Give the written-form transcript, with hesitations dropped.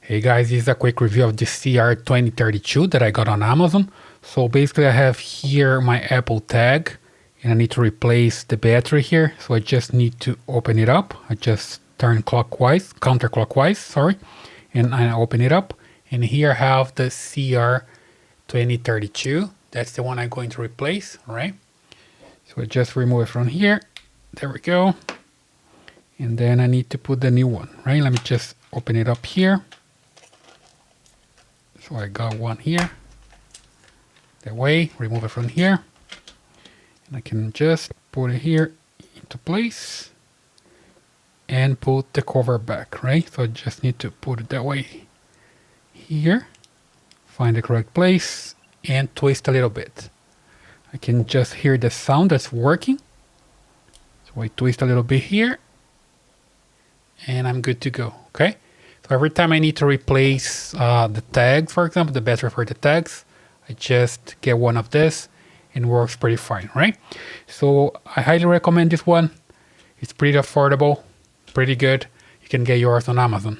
Hey guys, this is a quick review of the CR2032 that I got on Amazon. So basically I have here my Apple tag and I need to replace the battery here. So I just need to open it up. I just turn counterclockwise, sorry. And I open it up. And here I have the CR2032. That's the one I'm going to replace, right? So I just remove it from here. There we go. And then I need to put the new one, right? Let me just open it up here. So I got one here, that way, remove it from here, and I can just put it here into place and put the cover back, right? So I just need to put it that way here, find the correct place, and twist a little bit. I can just hear the sound that's working. So I twist a little bit here, and I'm good to go, okay? So every time I need to replace the tags, for example, the battery for the tags, I just get one of this and works pretty fine, right? So I highly recommend this one. It's pretty affordable, pretty good. You can get yours on Amazon.